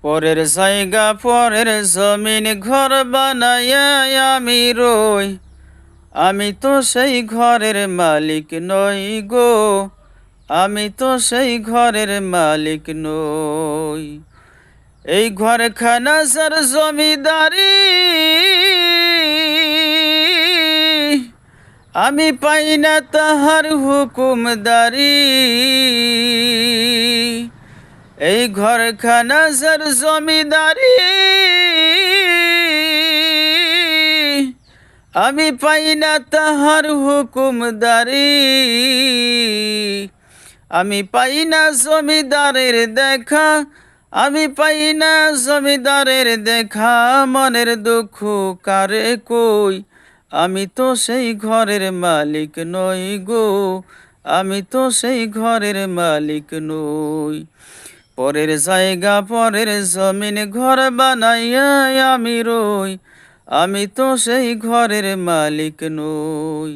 পরের জায়গা পরের জমিন ঘর বানাইয়া আমি রই, আমি তো সেই ঘরের মালিক নই গো, আমি তো সেই ঘরের মালিক নই। এই ঘরখানা যার জমিদারি, আমি পাই না তাহার হুকুমদারি। এই ঘরখানা যার জমিদারি, আমি পাই না তাহার হুকুমদারি। আমি পাই না জমিদারের দেখা, আমি পাই না জমিদারের দেখা। মনের দুঃখ কারে কই, আমি তো সেই ঘরের মালিক নই গো, আমি তো সেই ঘরের মালিক নই। পরের জায়গা পরের জমিন ঘর বানাইয়া আমি রই, আমি তো সেই ঘরের মালিক নই।